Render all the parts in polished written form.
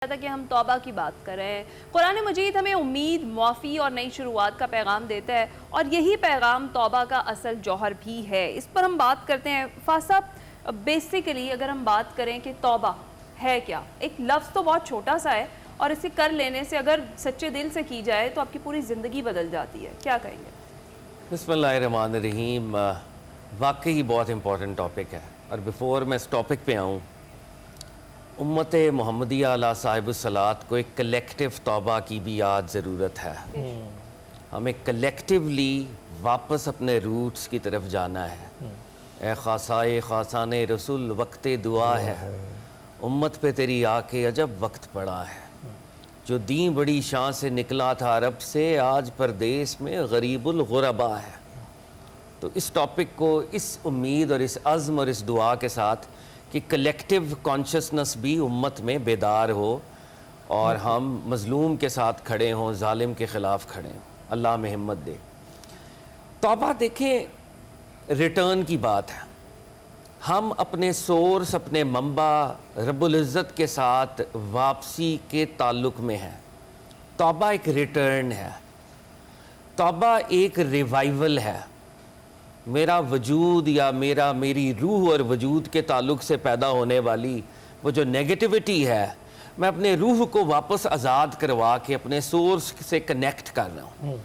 تھا کہ ہم توبہ کی بات کریں۔ قرآن مجید ہمیں امید، معافی اور نئی شروعات کا پیغام دیتا ہے، اور یہی پیغام توبہ کا اصل جوہر بھی ہے۔ اس پر ہم بات کرتے ہیں۔ فاضل صاحب، بیسیکلی اگر ہم بات کریں کہ توبہ ہے کیا، ایک لفظ تو بہت چھوٹا سا ہے، اور اسے کر لینے سے اگر سچے دل سے کی جائے تو آپ کی پوری زندگی بدل جاتی ہے۔ کیا کہیں گے؟ بسم اللہ الرحمن الرحیم۔ واقعی بہت امپورٹنٹ ٹاپک ہے، اور بیفور میں اس ٹاپک پہ آؤں، امت محمدیہ علیہ صاحب الصلاۃ کو ایک کلیکٹیو توبہ کی بھی آج ضرورت ہے۔ ہمیں کلیکٹیولی واپس اپنے روٹس کی طرف جانا ہے۔ اے خاصائے خاصان رسول وقت دعا ہے، امت پہ تیری آ کے عجب وقت پڑا ہے۔ جو دین بڑی شان سے نکلا تھا عرب سے، آج پردیس میں غریب الغربا ہے۔ تو اس ٹاپک کو اس امید اور اس عزم اور اس دعا کے ساتھ کہ کلیکٹیو کانشسنس بھی امت میں بیدار ہو، اور ہم مظلوم کے ساتھ کھڑے ہوں، ظالم کے خلاف کھڑے ہوں، اللہ ہمیں ہمت دے۔ توبہ دیکھیں، ریٹرن کی بات ہے۔ ہم اپنے سورس، اپنے منبع رب العزت کے ساتھ واپسی کے تعلق میں ہیں۔ توبہ ایک ریٹرن ہے، توبہ ایک ریوائول ہے۔ میرا وجود یا میری روح اور وجود کے تعلق سے پیدا ہونے والی وہ جو نیگیٹیوٹی ہے، میں اپنے روح کو واپس آزاد کروا کے اپنے سورس سے کنیکٹ کر رہا ہوں۔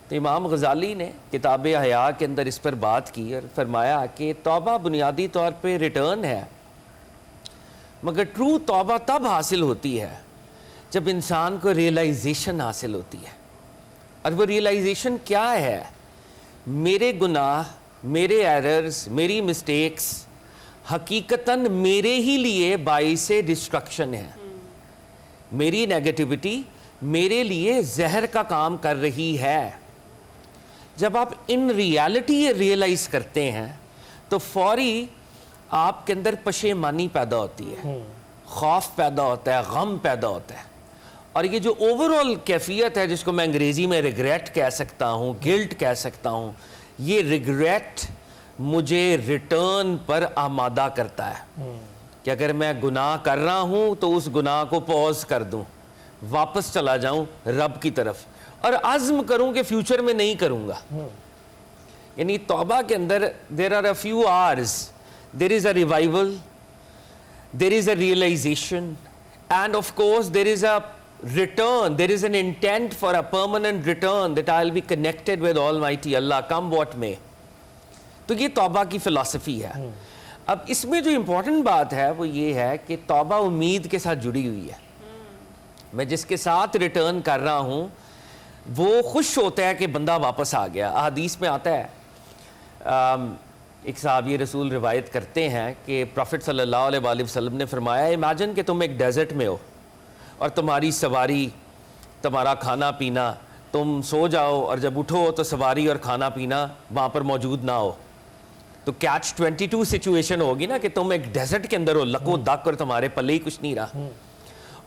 تو امام غزالی نے کتاب احیاء کے اندر اس پر بات کی اور فرمایا کہ توبہ بنیادی طور پہ ریٹرن ہے، مگر ٹرو توبہ تب حاصل ہوتی ہے جب انسان کو ریئلائزیشن حاصل ہوتی ہے۔ اور وہ ریئلائزیشن کیا ہے؟ میرے گناہ، میرے ایررز، میری مسٹیکس حقیقتاً میرے ہی لیے باعث ڈسٹرکشن ہے۔ میری نیگیٹیوٹی میرے لیے زہر کا کام کر رہی ہے۔ جب آپ ان ریالٹی یہ ریئلائز کرتے ہیں تو فوری آپ کے اندر پشیمانی پیدا ہوتی ہے، خوف پیدا ہوتا ہے، غم پیدا ہوتا ہے۔ اور یہ جو اوورآل کیفیت ہے، جس کو میں انگریزی میں ریگریٹ کہہ سکتا ہوں، گلٹ کہہ سکتا ہوں، یہ ریگریٹ مجھے ریٹرن پر آمادہ کرتا ہے کہ اگر میں گناہ کر رہا ہوں تو اس گناہ کو پوز کر دوں، واپس چلا جاؤں رب کی طرف، اور عزم کروں کہ فیوچر میں نہیں کروں گا۔ یعنی توبہ کے اندر there are a few hours, there is a revival, there is a realization, and of course there is a return, there is an intent for a permanent return that I'll be connected with Almighty Allah, come what may۔ تو یہ توبہ کی فلسفی ہے۔ اب اس میں جو important بات ہے وہ یہ ہے کہ توبہ امید کے ساتھ جڑی ہوئی ہے۔ میں جس کے ساتھ ریٹرن کر رہا ہوں وہ خوش ہوتا ہے کہ بندہ واپس آ گیا۔ احادیث میں آتا ہے، ایک صحابی رسول روایت کرتے ہیں کہ پروفٹ صلی اللہ علیہ وآلہ وسلم نے فرمایا، امیجن کہ تم ایک ڈیزرٹ میں ہو اور تمہاری سواری، تمہارا کھانا پینا، تم سو جاؤ اور جب اٹھو تو سواری اور کھانا پینا وہاں پر موجود نہ ہو، تو کیچ 22 سچویشن ہوگی نا کہ تم ایک ڈیزرٹ کے اندر ہو، لکو دک اور تمہارے پلے ہی کچھ نہیں رہا،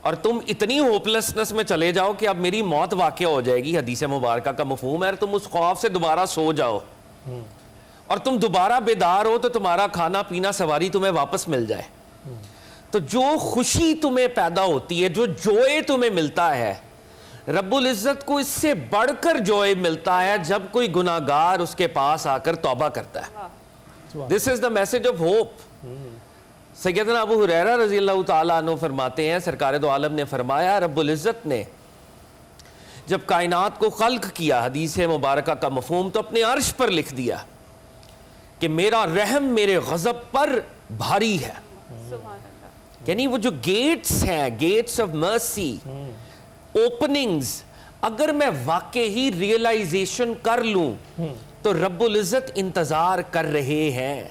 اور تم اتنی ہوپلیسنس میں چلے جاؤ کہ اب میری موت واقع ہو جائے گی، حدیث مبارکہ کا مفہوم ہے، اور تم اس خوف سے دوبارہ سو جاؤ اور تم دوبارہ بیدار ہو تو تمہارا کھانا پینا سواری تمہیں واپس مل جائے۔ تو جو خوشی تمہیں پیدا ہوتی ہے، جو جوئے تمہیں ملتا ہے، رب العزت کو اس سے بڑھ کر جوئے ملتا ہے جب کوئی گناہگار اس کے پاس آ کر توبہ کرتا ہے۔ This is the message of hope۔ سیدنا ابو ہریرہ رضی اللہ تعالیٰ عنہ فرماتے ہیں، سرکار دو عالم نے فرمایا، رب العزت نے جب کائنات کو خلق کیا، حدیث مبارکہ کا مفہوم، تو اپنے عرش پر لکھ دیا کہ میرا رحم میرے غضب پر بھاری ہے۔ یعنی وہ جو گیٹس ہیں، گیٹس آف مرسی، اوپننگز، اگر میں واقعی ریئلائزیشن کر لوں تو رب العزت انتظار کر رہے ہیں،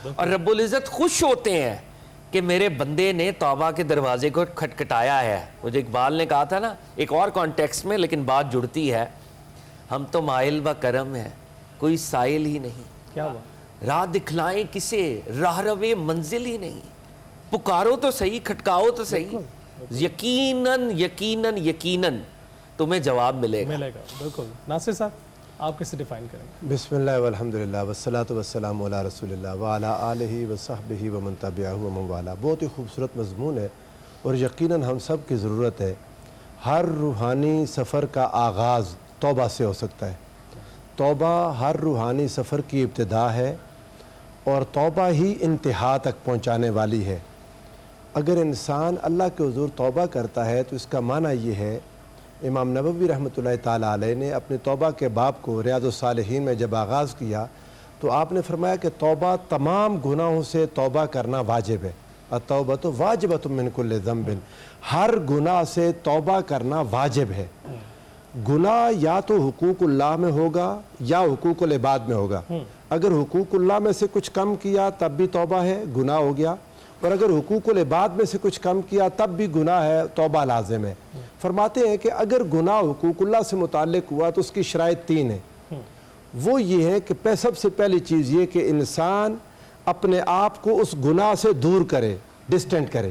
اور رب العزت خوش ہوتے ہیں کہ میرے بندے نے توبہ کے دروازے کو کھٹکھٹایا ہے۔ مجھے اقبال نے کہا تھا نا ایک اور کانٹیکسٹ میں، لیکن بات جڑتی ہے، ہم تو مائل و کرم ہے، کوئی سائل ہی نہیں، کیا بات، راہ دکھلائیں کسے، راہ روے منزل ہی نہیں، پکارو تو صحیح، کھٹکاؤ تو صحیح، یقیناً یقیناً یقیناً تمہیں جواب ملے گا۔ بالکل۔ ناصر صاحب، آپ کیسے ڈیفائن کریں گے؟ بسم اللہ والحمدللہ والصلاة والسلام علی رسول اللہ وعلی آلہ وصحبہ ومن تبعہ ومن والا۔ بہت ہی خوبصورت مضمون ہے، اور یقیناً ہم سب کی ضرورت ہے. ہر روحانی سفر کا آغاز توبہ سے ہو سکتا ہے. توبہ ہر روحانی سفر کی ابتدا ہے اور توبہ ہی انتہا تک پہنچانے والی ہے. اگر انسان اللہ کے حضور توبہ کرتا ہے تو اس کا معنی یہ ہے، امام نووی رحمۃ اللہ تعالیٰ علیہ نے اپنے توبہ کے باب کو ریاض الصالحین میں جب آغاز کیا تو آپ نے فرمایا کہ توبہ تمام گناہوں سے توبہ کرنا واجب ہے. التوبۃ واجبۃ من کل ذنب، ہر گناہ سے توبہ کرنا واجب ہے. گناہ یا تو حقوق اللہ میں ہوگا یا حقوق العباد میں ہوگا. اگر حقوق اللہ میں سے کچھ کم کیا تب بھی توبہ ہے، گناہ ہو گیا، اور اگر حقوق العباد میں سے کچھ کم کیا تب بھی گناہ ہے، توبہ لازم ہے. فرماتے ہیں کہ اگر گناہ حقوق اللہ سے متعلق ہوا تو اس کی شرائط 3 ہیں. وہ یہ ہے کہ سب سے پہلی چیز یہ کہ انسان اپنے آپ کو اس گناہ سے دور کرے، ڈسٹنٹ کرے.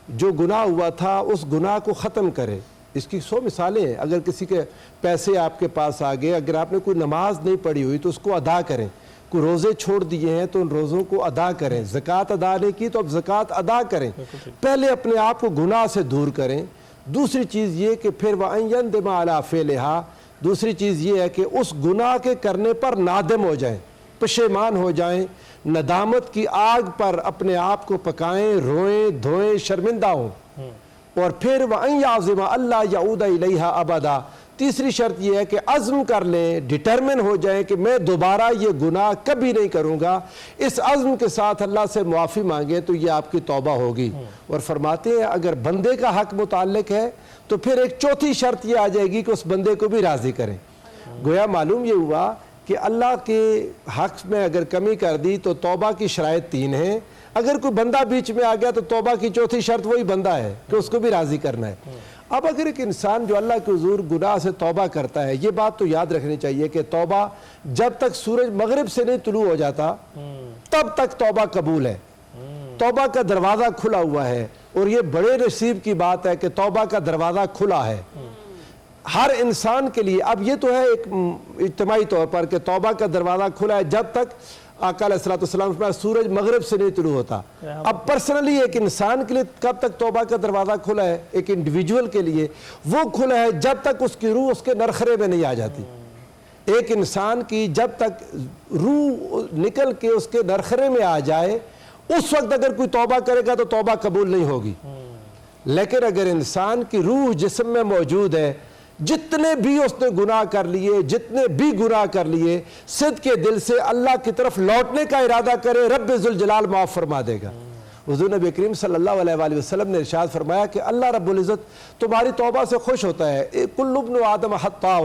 جو گناہ ہوا تھا اس گناہ کو ختم کرے. اس کی 100 مثالیں ہیں. اگر کسی کے پیسے آپ کے پاس آ گئے، اگر آپ نے کوئی نماز نہیں پڑھی ہوئی تو اس کو ادا کریں. کوئی روزے چھوڑ دیے ہیں تو ان روزوں کو ادا کریں. زکوٰۃ ادا نہیں کی تو اب زکوٰۃ ادا کریں. پہلے اپنے آپ کو گناہ سے دور کریں. دوسری چیز یہ کہ پھر وَأَن يَنْدِمَ عَلَىٰ فِعْلِهَا، دوسری چیز یہ ہے کہ اس گناہ کے کرنے پر نادم ہو جائیں، پشیمان ہو جائیں، ندامت کی آگ پر اپنے آپ کو پکائیں، روئیں دھوئیں، شرمندہ ہوں. اور پھر وَأَن يَعْزِمَ أَلَّا يَعُودَ إِلَيْهَا أَبَدًا، تیسری شرط یہ ہے کہ عزم کر لیں، ڈٹرمن ہو جائیں کہ میں دوبارہ یہ گناہ کبھی نہیں کروں گا. اس عزم کے ساتھ اللہ سے معافی مانگیں تو یہ آپ کی توبہ ہوگی. اور فرماتے ہیں اگر بندے کا حق متعلق ہے تو پھر ایک چوتھی شرط یہ آ جائے گی کہ اس بندے کو بھی راضی کریں. گویا معلوم یہ ہوا کہ اللہ کے حق میں اگر کمی کر دی تو توبہ کی شرائط 3 ہیں. اگر کوئی بندہ بیچ میں آ گیا تو توبہ کی چوتھی شرط وہی بندہ ہے کہ اس کو بھی راضی کرنا ہے. اب اگر ایک انسان جو اللہ کے حضور گناہ سے توبہ کرتا ہے، یہ بات تو یاد رکھنی چاہیے کہ توبہ جب تک سورج مغرب سے نہیں طلوع ہو جاتا تب تک توبہ قبول ہے. توبہ کا دروازہ کھلا ہوا ہے، اور یہ بڑے نصیب کی بات ہے کہ توبہ کا دروازہ کھلا ہے ہر انسان کے لیے. اب یہ تو ہے ایک اجتماعی طور پر کہ توبہ کا دروازہ کھلا ہے جب تک آقا علیہ الصلوۃ والسلام فرمایا سورج مغرب سے نہیں طلوع ہوتا. اب پرسنلی ایک انسان کے لیے کب تک توبہ کا دروازہ کھلا ہے؟ ایک انڈیویجول کے لیے وہ کھلا ہے جب تک اس کی روح اس کے نرخرے میں نہیں آ جاتی. ایک انسان کی جب تک روح نکل کے اس کے نرخرے میں آ جائے اس وقت اگر کوئی توبہ کرے گا تو توبہ قبول نہیں ہوگی. لیکن اگر انسان کی روح جسم میں موجود ہے، جتنے بھی اس نے گناہ کر لیے، جتنے بھی گناہ کر لیے، صدق کے دل سے اللہ کی طرف لوٹنے کا ارادہ کرے، رب ذوالجلال معاف فرما دے گا. حضور نبی کریم صلی اللہ علیہ وآلہ وسلم نے ارشاد فرمایا کہ اللہ رب العزت تمہاری توبہ سے خوش ہوتا ہے. کل ابن آدم خطاء،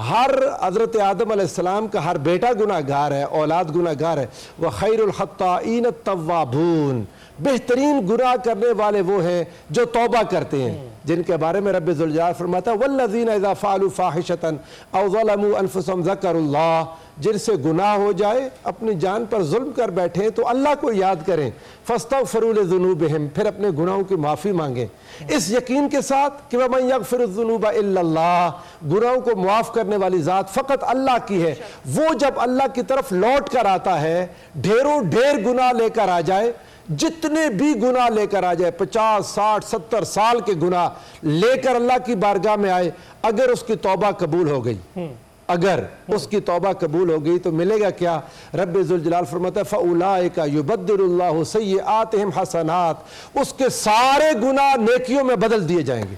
ہر حضرت آدم علیہ السلام کا ہر بیٹا گناہ گار ہے، اولاد گناہ گار ہے. وخیر الخطائین التوابون، بہترین گناہ کرنے والے وہ ہیں جو توبہ کرتے ہیں، جن کے بارے میں رب ذوالجلال فرماتا ہے والذین اذا فعلوا فاحشۃ او ظلموا انفسهم ذکروا اللہ، جن سے گناہ ہو جائے، اپنی جان پر ظلم کر بیٹھیں تو اللہ کو یاد کریں، فاستغفروا لذنوبہم، پھر اپنے گناہوں کی معافی مانگیں، اس یقین کے ساتھ کہ ومن یغفر الذنوب الا اللہ، گناہوں کو معاف کرنے والی ذات فقط اللہ کی ہے. وہ جب اللہ کی طرف لوٹ کر آتا ہے، ڈھیروں ڈھیر گناہ لے کر آ جائے، جتنے بھی گناہ لے کر آ جائے، 50 60 70 سال کے گناہ لے کر اللہ کی بارگاہ میں آئے، اگر اس کی توبہ قبول ہو گئی، اگر اس کی توبہ قبول ہو گئی تو ملے گا کیا؟ رب ذوالجلال فرماتا ہے فَأُولَٰئِكَ يُبَدِّلُ اللَّهُ سَيِّئَاتِهِمْ حَسَنَاتٍ، اس کے سارے گناہ نیکیوں میں بدل دیے جائیں گے.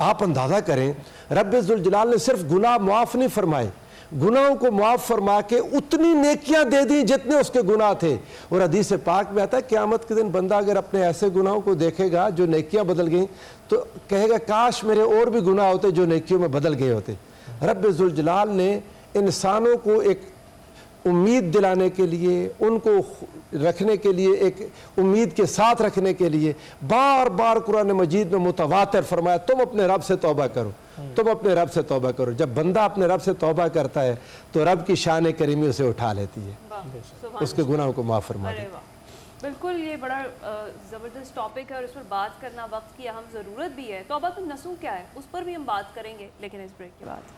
آپ اندازہ کریں، رب ذوالجلال نے صرف گناہ معاف نہیں فرمائے، گناہوں کو معاف فرما کے اتنی نیکیاں دے دی جتنے اس کے گناہ تھے. اور حدیث پاک میں آتا ہے قیامت کے دن بندہ اگر اپنے ایسے گناہوں کو دیکھے گا جو نیکیاں بدل گئیں تو کہے گا کاش میرے اور بھی گناہ ہوتے جو نیکیوں میں بدل گئے ہوتے. رب ذوالجلال نے انسانوں کو ایک امید دلانے کے لیے، ان کو رکھنے کے لیے، ایک امید کے ساتھ رکھنے کے لیے بار بار قرآن مجید میں متواتر فرمایا تم اپنے رب سے توبہ کرو، تم اپنے رب سے توبہ کرو. جب بندہ اپنے رب سے توبہ کرتا ہے تو رب کی شان کریمی اسے اٹھا لیتی ہے، اس کے گناہوں کو معاف فرما دیتی ہے. بالکل، یہ بڑا زبردست ٹاپک ہے اور اس پر بات کرنا وقت کی اہم ضرورت بھی ہے. توبہ النصوح کیا ہے اس پر بھی ہم بات کریں گے، لیکن اس بریک کے بعد.